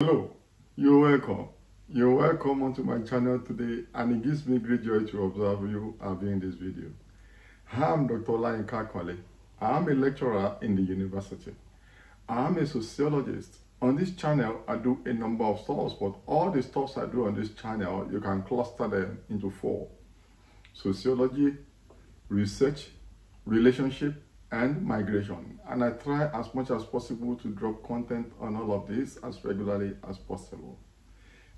Hello, you're welcome. You're welcome onto my channel today, and it gives me great joy to observe you viewing this video. I'm Dr. Olayinka Kwale. I'm a lecturer in the university. I'm a sociologist. On this channel, I do a number of stuff, but all the stuff I do on this channel, you can cluster them into four: sociology, research, relationship, and migration. And I try as much as possible to drop content on all of this as regularly as possible.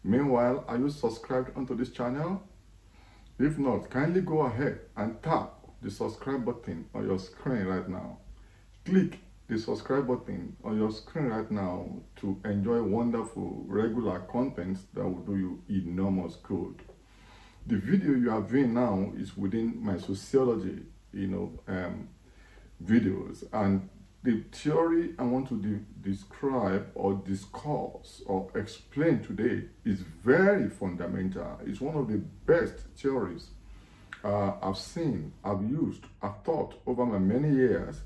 Meanwhile, are you subscribed onto this channel? If not, kindly go ahead and tap the subscribe button on your screen right now. Click the subscribe button on your screen right now to enjoy wonderful regular content that will do you enormous good. The video you are viewing now is within my sociology, videos, and the theory I want to describe or discuss or explain today is very fundamental. It's one of the best theories I've seen, I've used, I've taught over my many years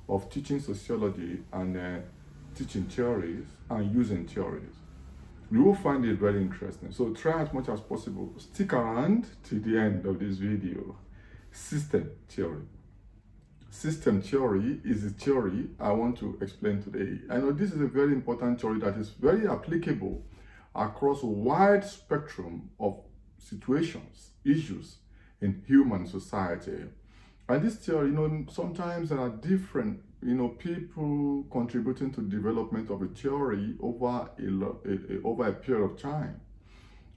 of teaching sociology and teaching theories and using theories. You will find it very interesting. So try as much as possible. Stick around to the end of this video. System theory. System theory is the theory I want to explain today. I know this is a very important theory that is very applicable across a wide spectrum of situations, issues in human society. And this theory, sometimes there are different, people contributing to the development of a theory over a period of time.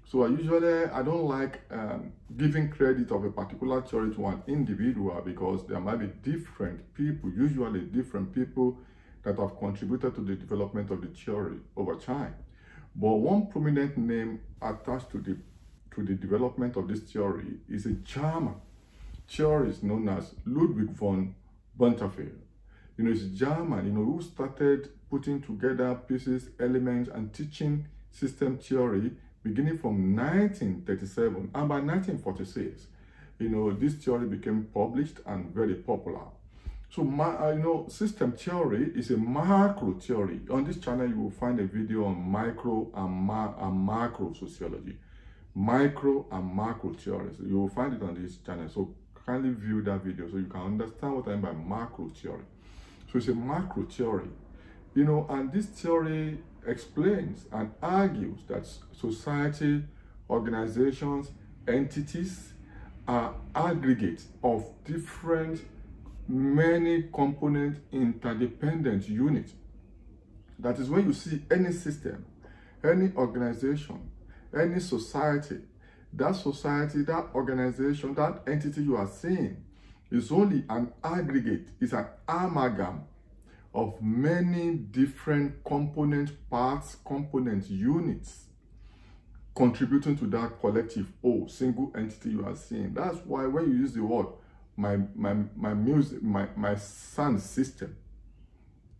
So I don't like giving credit of a particular theory to an individual, because there might be different people, usually different people, that have contributed to the development of the theory over time. But one prominent name attached to the development of this theory is a German theorist known as Ludwig von Bonterfeld. It's German, who started putting together pieces, elements, and teaching system theory beginning from 1937, and by 1946, this theory became published and very popular. So, system theory is a macro theory. On this channel, you will find a video on micro and macro sociology, micro and macro theories. You will find it on this channel. So kindly view that video so you can understand what I mean by macro theory. So it's a macro theory, and this theory explains and argues that society, organizations, entities are aggregates of different, many component interdependent units. That is, when you see any system, any organization, any society, that organization, that entity you are seeing is only an aggregate, is an amalgam of many different component parts, component units contributing to that collective single entity you are seeing. That's why when you use the word my sound system,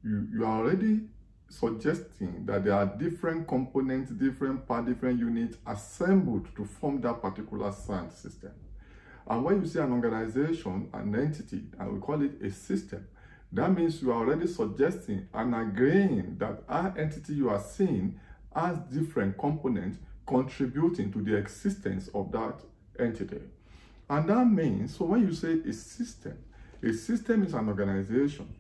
you are already suggesting that there are different components, different parts, different units assembled to form that particular sound system. And when you see an organization, an entity, and we call it a system, that means you are already suggesting and agreeing that our entity you are seeing has different components contributing to the existence of that entity. And that means, so when you say a system is an organization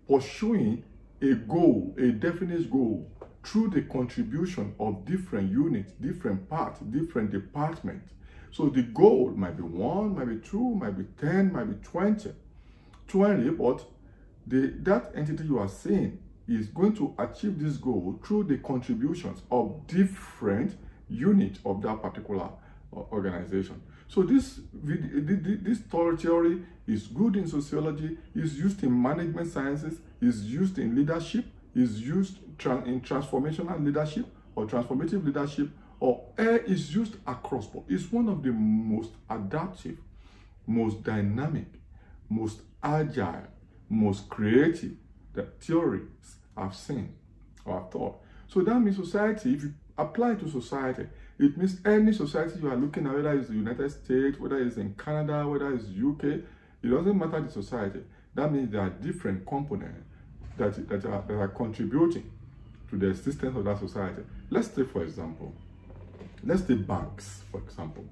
pursuing a goal, a definite goal, through the contribution of different units, different parts, different departments. So the goal might be 1, might be 2, might be 10, might be 20, but that entity you are seeing is going to achieve this goal through the contributions of different units of that particular organization. So this theory is good in sociology, is used in management sciences, is used in leadership, is used in transformational leadership or transformative leadership, or is used across board. It's one of the most adaptive, most dynamic, most agile, most creative theories I've seen or I've taught. So that means society, if you apply it to society, it means any society you are looking at, whether it's the United States, whether it's in Canada, whether it's UK, it doesn't matter the society. That means there are different components that are contributing to the existence of that society. Let's take, for example, let's take banks, for example.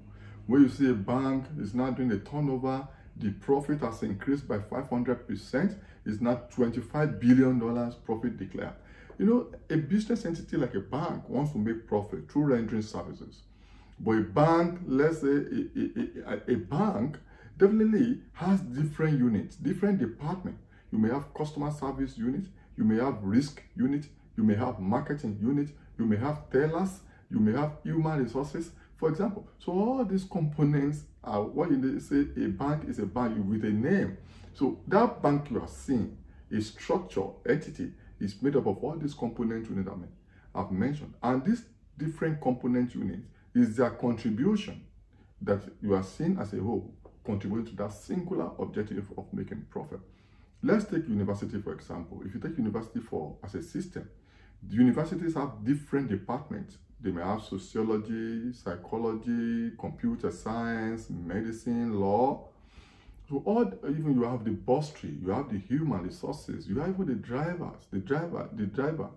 When you see a bank is now doing a turnover, the profit has increased by 500%, it's now $25 billion profit declared. You know, a business entity like a bank wants to make profit through rendering services. But a bank, let's say a bank definitely has different units, different departments. You may have customer service unit, you may have risk unit, you may have marketing unit, you may have tellers, you may have human resources, for example. So all these components are what you say a bank is a bank with a name. So that bank you are seeing, a structure, entity, is made up of all these component units I've mentioned. And these different component units is their contribution that you are seeing as a whole, contributing to that singular objective of making profit. Let's take university, for example. If you take university as a system, the universities have different departments. They may have sociology, psychology, computer science, medicine, law. So even you have the bursary, you have the human resources, you have even the drivers,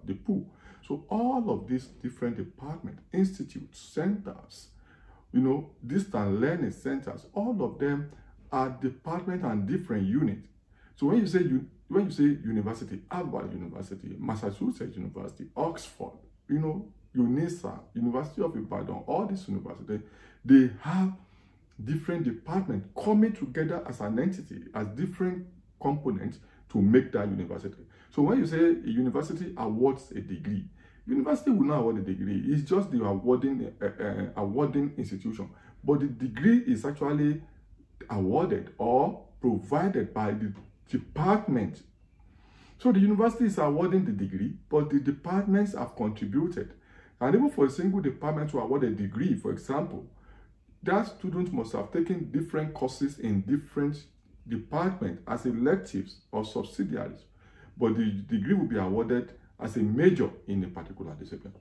the pool. So all of these different departments, institutes, centers, you know, distant learning centers, all of them are departments and different units. So when you say university, Harvard University, Massachusetts University, Oxford, you know, UNISA, University of Ibadan, all these universities, they have different departments coming together as an entity, as different components to make that university. So when you say a university awards a degree, university will not award a degree. It's just the awarding institution. But the degree is actually awarded or provided by the department. So the university is awarding the degree, but the departments have contributed. And even for a single department to award a degree, for example, that student must have taken different courses in different departments as electives or subsidiaries. But the degree will be awarded as a major in a particular discipline.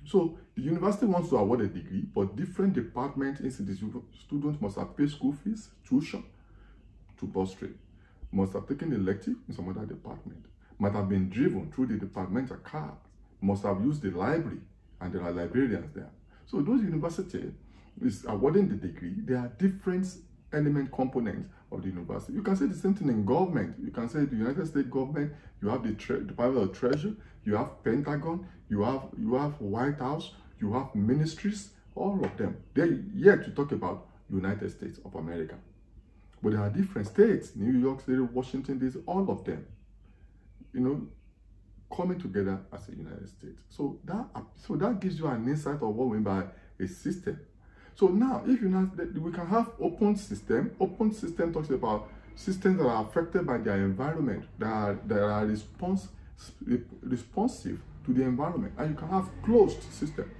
So the university wants to award a degree, but different department institutions, students must have paid school fees, tuition to bursary, must have taken elective in some other department, might have been driven through the departmental card, must have used the library, and there are librarians there. So those universities is awarding the degree. There are different element components of the university. You can say the same thing in government. You can say the United States government, you have the Department of Treasury, you have Pentagon, you have White House, you have ministries, all of them. They're yet to talk about United States of America. But there are different states, New York City, Washington, DC, all of them, you know, coming together as a United States. So that gives you an insight of what we mean by a system. So now, if you know, we can have open system. Open system talks about systems that are affected by their environment, that are responsive to the environment. And you can have closed system.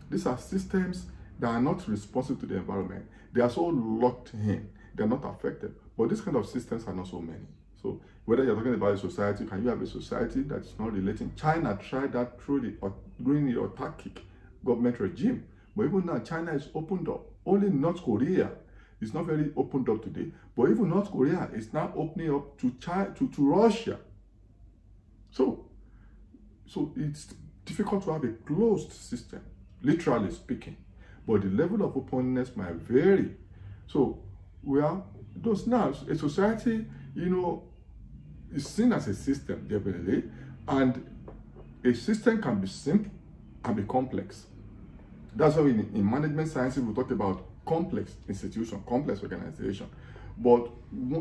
These are systems that are not responsive to the environment. They are so locked in. They are not affected. But these kind of systems are not so many. So whether you're talking about a society, can you have a society that's not relating? China tried that during the autarkic government regime. But even now, China is opened up. Only North Korea is not very opened up today. But even North Korea is now opening up to Russia. So it's difficult to have a closed system, literally speaking. But the level of openness might vary. So those now, a society, you know, is seen as a system, definitely. And a system can be simple and be complex. That's why in management sciences we talk about complex institution, complex organization. But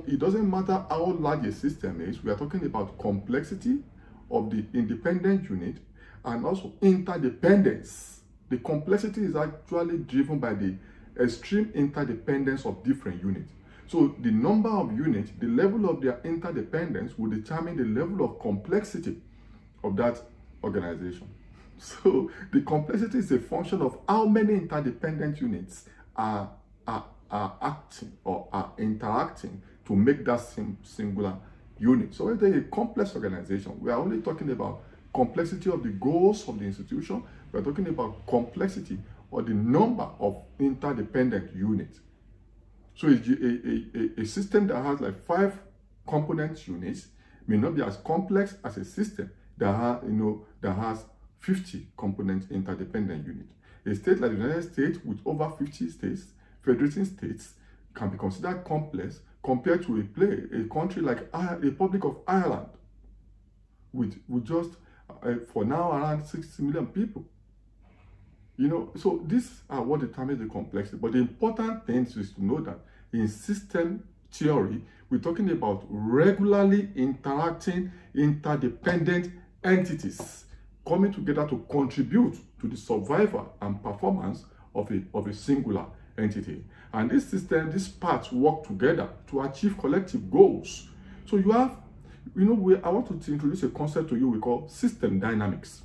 it doesn't matter how large a system is, we are talking about complexity of the independent unit and also interdependence. The complexity is actually driven by the extreme interdependence of different units. So the number of units, the level of their interdependence will determine the level of complexity of that organization. So the complexity is a function of how many interdependent units are acting or are interacting to make that singular unit. So when there's a complex organization, we are only talking about complexity of the goals of the institution. We're talking about complexity or the number of interdependent units. So a system that has like 5 component units may not be as complex as a system that has 50 component interdependent units. A state like the United States with over 50 states, federating states, can be considered complex compared to a country like Republic of Ireland with just for now around 60 million people. So these are what determines the complexity. But the important thing is to know that in system theory, we're talking about regularly interacting interdependent entities coming together to contribute to the survival and performance of a singular entity. And this system, these parts work together to achieve collective goals. So you have, I want to introduce a concept to you we call system dynamics.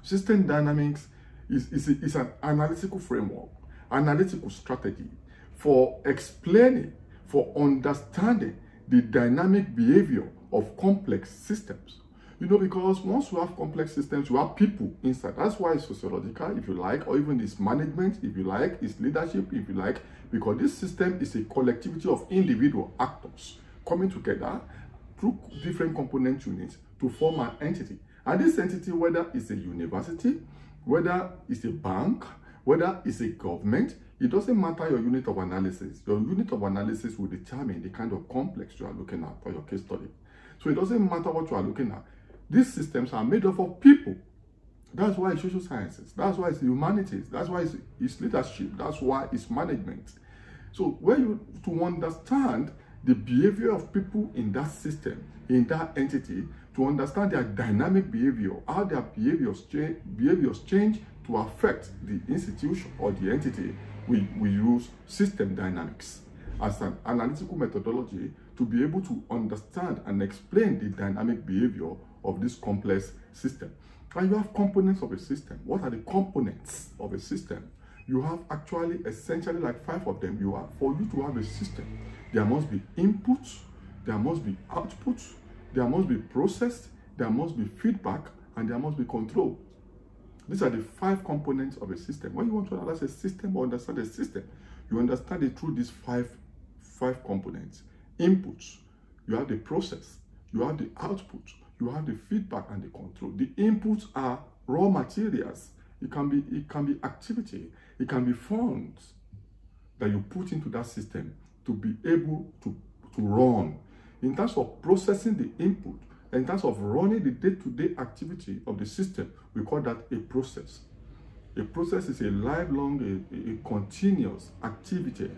System dynamics is an analytical framework, analytical strategy for explaining, for understanding the dynamic behavior of complex systems. Because once you have complex systems, you have people inside. That's why it's sociological, if you like, or even it's management, if you like, it's leadership, if you like, because this system is a collectivity of individual actors coming together through different component units to form an entity. And this entity, whether it's a university, whether it's a bank, whether it's a government, it doesn't matter your unit of analysis. Your unit of analysis will determine the kind of complex you are looking at for your case study. So it doesn't matter what you are looking at. These systems are made up of people. That's why it's social sciences. That's why it's humanities. That's why it's leadership. That's why it's management. So to understand the behavior of people in that system, in that entity, to understand their dynamic behavior, how their behaviors change to affect the institution or the entity, we use system dynamics as an analytical methodology to be able to understand and explain the dynamic behavior of this complex system. And you have components of a system. What are the components of a system? You have actually essentially like 5 of them. For you to have a system, there must be input, there must be output, there must be process, there must be feedback, and there must be control. These are the 5 components of a system. When you want to analyze a system or understand a system, you understand it through these five components. Inputs, you have the process, you have the output, you have the feedback and the control. The inputs are raw materials. It can be activity, it can be funds that you put into that system to be able to run. In terms of processing the input, in terms of running the day-to-day activity of the system, we call that a process. A process is a lifelong, a continuous activity.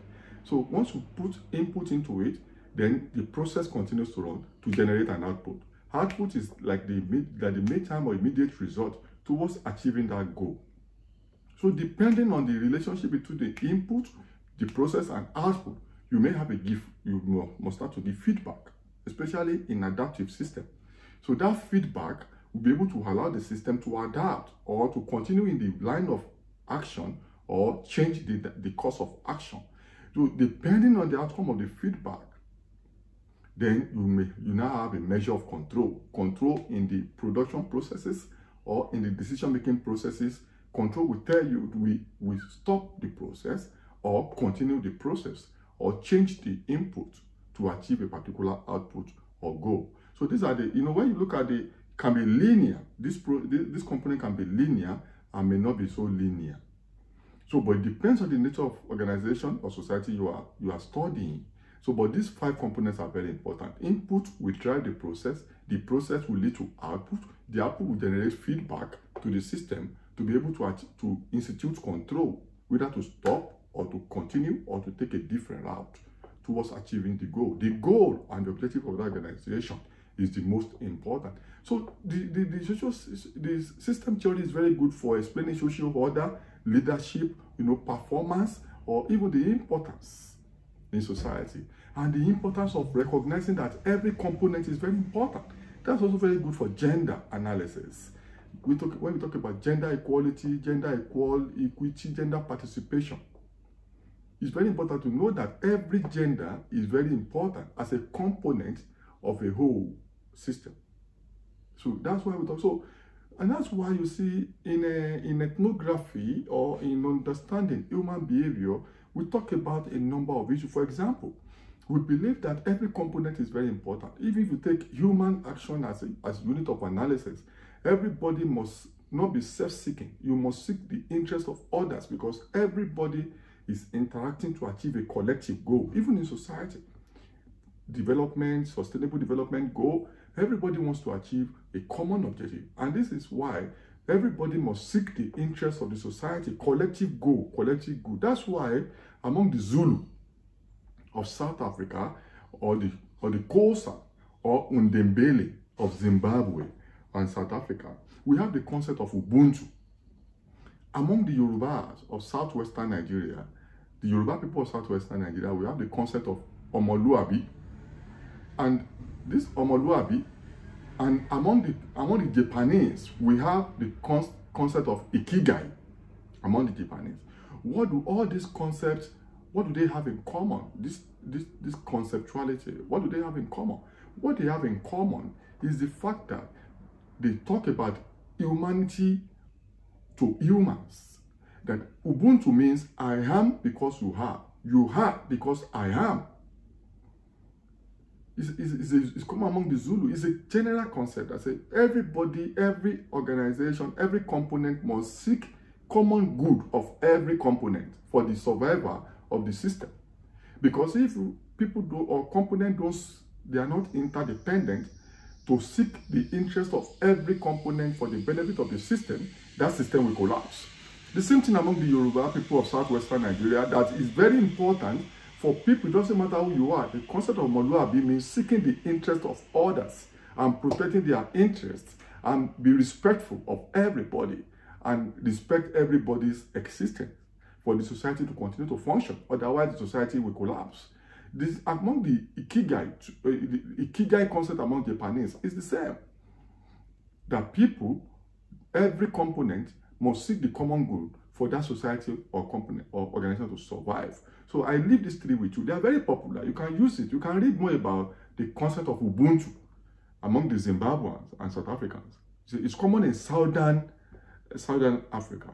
So once you put input into it, then the process continues to run to generate an output. Output is like the mid-term or immediate result towards achieving that goal. So depending on the relationship between the input, the process, and output, you may have you must start to give feedback, especially in adaptive system. So that feedback will be able to allow the system to adapt or to continue in the line of action or change the course of action. So depending on the outcome of the feedback, then you now have a measure of control. Control in the production processes or in the decision-making processes. Control will tell you we stop the process or continue the process or change the input to achieve a particular output or goal. So these are the, when you look at can be linear. This component can be linear and may not be so linear. So, but it depends on the nature of organization or society you are studying. So, but these 5 components are very important. Input will drive the process will lead to output, the output will generate feedback to the system to be able to institute control, whether to stop or to continue or to take a different route towards achieving the goal. The goal and the objective of the organization is the most important. So the system theory is very good for explaining social order, leadership, performance, or even the importance in society. And the importance of recognizing that every component is very important. That's also very good for gender analysis. When we talk about gender equality, gender equity, gender participation, it's very important to know that every gender is very important as a component of a whole system. So that's why we talk. So, and that's why you see in ethnography or in understanding human behavior, we talk about a number of issues. For example, We believe that every component is very important. Even if you take human action as a unit of analysis, everybody must not be self-seeking. You must seek the interest of others, because everybody is interacting to achieve a collective goal. Even in society, development, sustainable development goal, everybody wants to achieve a common objective. And this is why everybody must seek the interest of the society, collective goal, collective good. That's why among the Zulu of South Africa, or the Xhosa or Ndebele of Zimbabwe and South Africa, we have the concept of Ubuntu. Among the Yorubas of southwestern Nigeria, the Yoruba people of southwestern Nigeria, we have the concept of Omoluabi. And this Omoluabi, and among the Japanese, we have the concept of Ikigai. Among the Japanese, what do all these concepts, what do they have in common? This conceptuality, what do they have in common? What they have in common is the fact that they talk about humanity to humans. That Ubuntu means I am because you have because I am. It's common among the Zulu. It's a general concept. I say everybody, every organization, every component must seek common good of every component for the survival of the system. Because if people do, or components they are not interdependent to seek the interest of every component for the benefit of the system, that system will collapse. The same thing among the Yoruba people of southwestern Nigeria, that is very important for people. It doesn't matter who you are. The concept of Omoluabi means seeking the interest of others and protecting their interests, and be respectful of everybody and respect everybody's existence for the society to continue to function. Otherwise, the society will collapse. This among the Ikigai concept among Japanese is the same. That people, every component must seek the common good for that society or component or organization to survive. So I leave these three with you. They are very popular. You can use it. You can read more about the concept of Ubuntu among the Zimbabweans and South Africans. It's common in Southern Africa.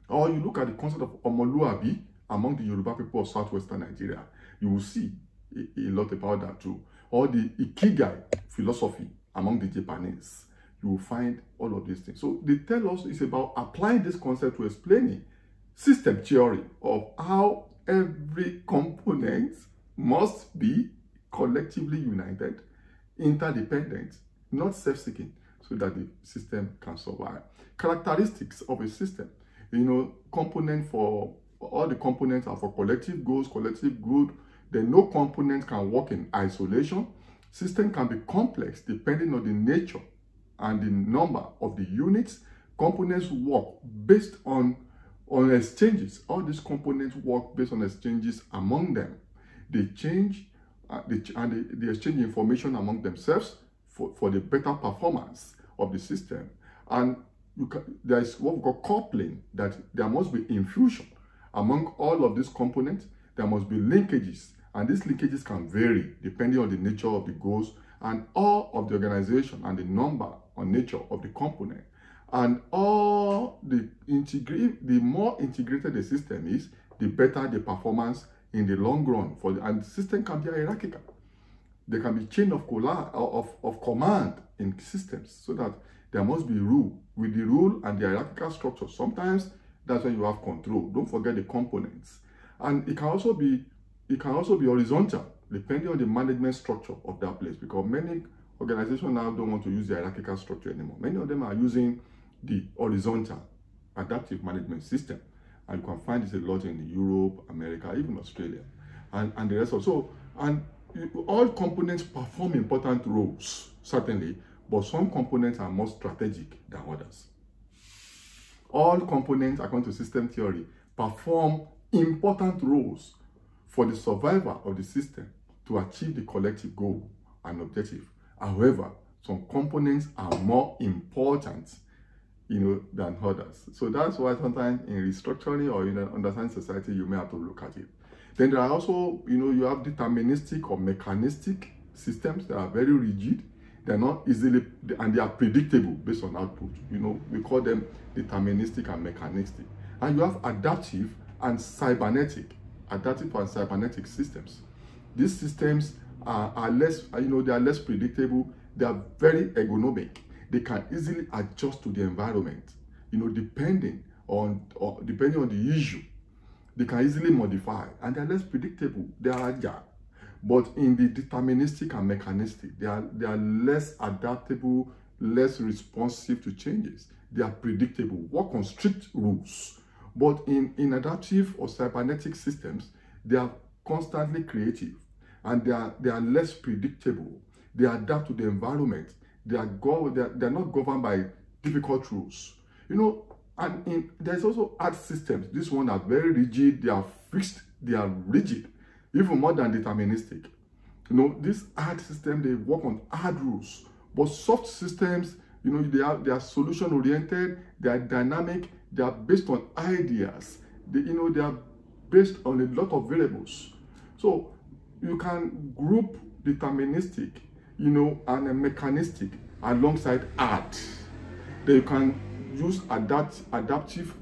Or you look at the concept of Omoluabi among the Yoruba people of southwestern Nigeria. You will see a lot about that too. Or the Ikigai philosophy among the Japanese. You will find all of these things. So they tell us it's about applying this concept to explaining system theory of how every component must be collectively united, interdependent, not self-seeking, so that the system can survive. Characteristics of a system. Component for all the components are for collective goals, collective good. Then no component can work in isolation. System can be complex depending on the nature and the number of the units. Components work based on exchanges. All these components work based on exchanges among them. They change they exchange information among themselves for the better performance of the system. And there is what we call coupling, that there must be infusion among all of these components. There must be linkages, and these linkages can vary depending on the nature of the goals and all of the organization and the number or nature of the component. And all the more integrated the system is, the better the performance in the long run. And the system can be hierarchical. There can be chain of command in systems, so that there must be rule. With the rule and the hierarchical structure, sometimes that's when you have control. Don't forget the components. And it can also be horizontal, depending on the management structure of that place, because many organizations now don't want to use the hierarchical structure anymore. Many of them are using the horizontal adaptive management system. And you can find this a lot in Europe, America, even Australia, and the rest of. All components perform important roles, certainly, but some components are more strategic than others. All components, according to system theory, perform important roles for the survival of the system to achieve the collective goal and objective. However, some components are more important, than others. So that's why sometimes in restructuring or in understanding society, you may have to look at it. Then there are also, you have deterministic or mechanistic systems that are very rigid. They're not easily, and they are predictable based on output. We call them deterministic and mechanistic. And you have adaptive and cybernetic systems. These systems are less, they are less predictable. They are very ergonomic. They can easily adjust to the environment, depending on the issue. They can easily modify, and they're less predictable. They are agile. But in the deterministic and mechanistic, they are less adaptable, less responsive to changes. They are predictable, work on strict rules. But in adaptive or cybernetic systems, they are constantly creative, and they are less predictable. They adapt to the environment. They are not governed by difficult rules. And there's also hard systems. These ones are very rigid. They are fixed. They are rigid, even more than deterministic. This hard system, they work on hard rules. But soft systems, they are solution oriented. They are dynamic. They are based on ideas. They are based on a lot of variables. So you can group deterministic, and a mechanistic alongside art. Then you can use adaptive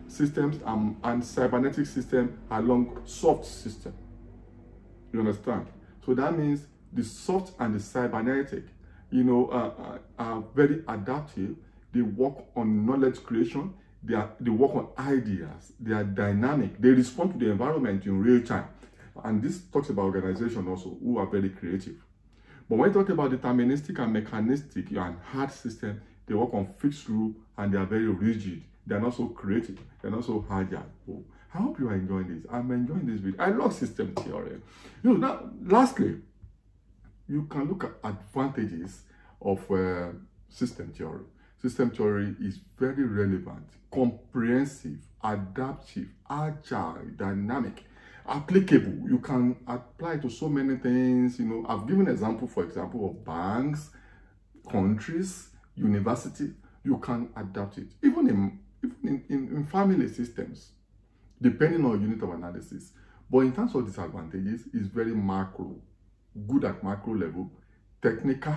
systems and cybernetic system along soft system. You understand? So that means the soft and the cybernetic, are very adaptive. They work on knowledge creation. They work on ideas. They are dynamic. They respond to the environment in real time. And this talks about organization also, who are very creative. But when you talk about deterministic and mechanistic and hard system, they work on fixed rule, and they are very rigid. They are not so creative. They are not so agile. Oh, I hope you are enjoying this. I'm enjoying this video. I love system theory. Now, lastly, you can look at advantages of system theory. System theory is very relevant, comprehensive, adaptive, agile, dynamic, applicable. You can apply to so many things. I've given an example, for example, of banks, countries, university. You can adapt it. Even in family systems, depending on unit of analysis. But in terms of disadvantages, it's very macro, good at macro level, technical,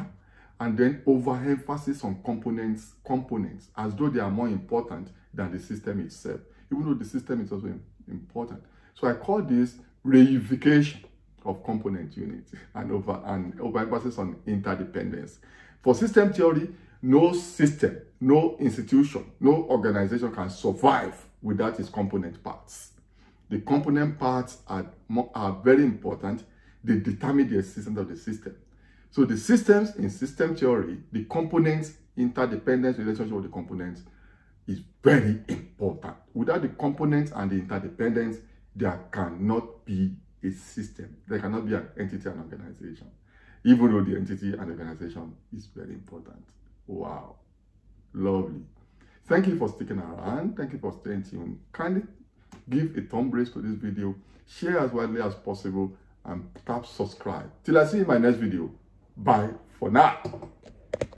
and then overemphasis on components, as though they are more important than the system itself, even though the system is also important. So I call this reification of component units and overemphasis on interdependence. For system theory, no system, no institution, no organization can survive without its component parts. The component parts are very important. They determine the existence of the system. So the systems in system theory, the components, interdependence, relationship with the components is very important. Without the components and the interdependence, there cannot be a system. There cannot be an entity and organization, even though the entity and organization is very important. Wow, lovely. Thank you for sticking around. Thank you for staying tuned. Kindly give a thumb raise to this video, share as widely as possible, and tap subscribe. Till I see you in my next video. Bye for now.